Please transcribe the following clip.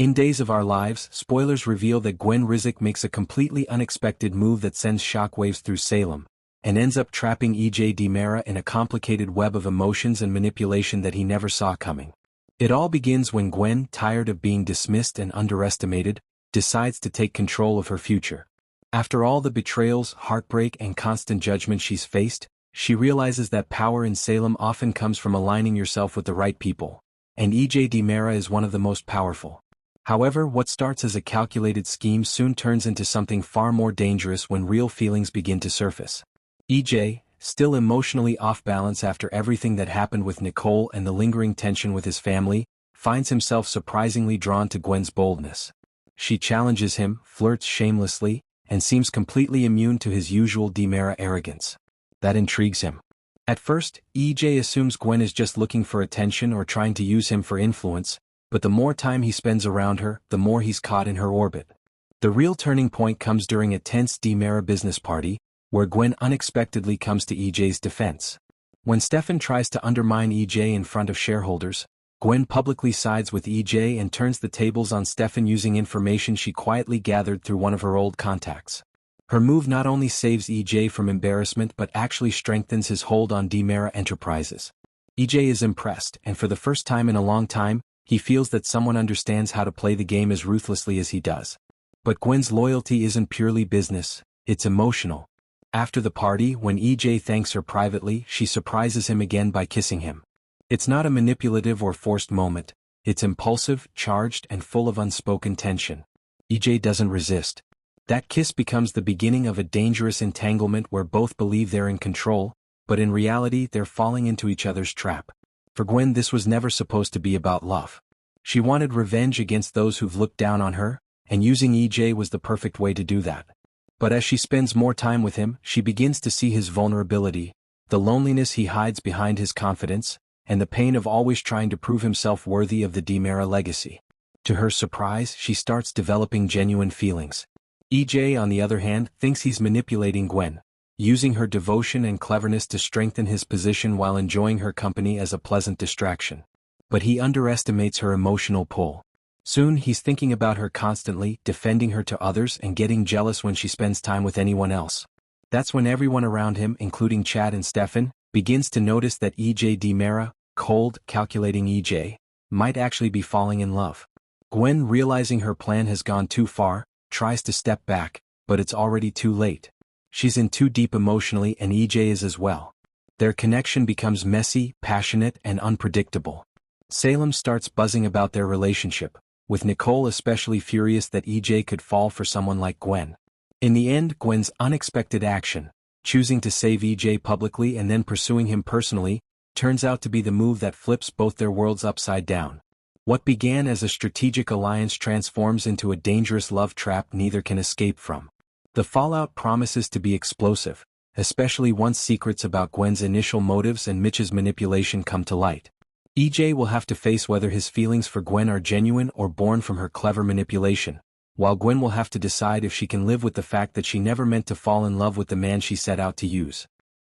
In Days of Our Lives, spoilers reveal that Gwen Rizek makes a completely unexpected move that sends shockwaves through Salem, and ends up trapping E.J. DiMera in a complicated web of emotions and manipulation that he never saw coming. It all begins when Gwen, tired of being dismissed and underestimated, decides to take control of her future. After all the betrayals, heartbreak, and constant judgment she's faced, she realizes that power in Salem often comes from aligning yourself with the right people, and E.J. DiMera is one of the most powerful. However, what starts as a calculated scheme soon turns into something far more dangerous when real feelings begin to surface. E.J., still emotionally off balance after everything that happened with Nicole and the lingering tension with his family, finds himself surprisingly drawn to Gwen's boldness. She challenges him, flirts shamelessly, and seems completely immune to his usual DiMera arrogance. That intrigues him. At first, E.J. assumes Gwen is just looking for attention or trying to use him for influence, but the more time he spends around her, the more he's caught in her orbit. The real turning point comes during a tense DiMera business party, where Gwen unexpectedly comes to E.J.'s defense. When Stefan tries to undermine E.J. in front of shareholders, Gwen publicly sides with E.J. and turns the tables on Stefan using information she quietly gathered through one of her old contacts. Her move not only saves E.J. from embarrassment but actually strengthens his hold on DiMera Enterprises. E.J. is impressed, and for the first time in a long time, he feels that someone understands how to play the game as ruthlessly as he does. But Gwen's loyalty isn't purely business, it's emotional. After the party, when E.J. thanks her privately, she surprises him again by kissing him. It's not a manipulative or forced moment, it's impulsive, charged, and full of unspoken tension. E.J. doesn't resist. That kiss becomes the beginning of a dangerous entanglement where both believe they're in control, but in reality they're falling into each other's trap. For Gwen, this was never supposed to be about love. She wanted revenge against those who've looked down on her, and using E.J. was the perfect way to do that. But as she spends more time with him, she begins to see his vulnerability, the loneliness he hides behind his confidence, and the pain of always trying to prove himself worthy of the DiMera legacy. To her surprise, she starts developing genuine feelings. E.J., on the other hand, thinks he's manipulating Gwen, using her devotion and cleverness to strengthen his position while enjoying her company as a pleasant distraction. But he underestimates her emotional pull. Soon he's thinking about her constantly, defending her to others and getting jealous when she spends time with anyone else. That's when everyone around him, including Chad and Stefan, begins to notice that E.J. DiMera, cold, calculating E.J., might actually be falling in love. Gwen, realizing her plan has gone too far, tries to step back, but it's already too late. She's in too deep emotionally, and E.J. is as well. Their connection becomes messy, passionate, and unpredictable. Salem starts buzzing about their relationship, with Nicole especially furious that E.J. could fall for someone like Gwen. In the end, Gwen's unexpected action, choosing to save E.J. publicly and then pursuing him personally, turns out to be the move that flips both their worlds upside down. What began as a strategic alliance transforms into a dangerous love trap neither can escape from. The fallout promises to be explosive, especially once secrets about Gwen's initial motives and Mitch's manipulation come to light. E.J. will have to face whether his feelings for Gwen are genuine or born from her clever manipulation, while Gwen will have to decide if she can live with the fact that she never meant to fall in love with the man she set out to use.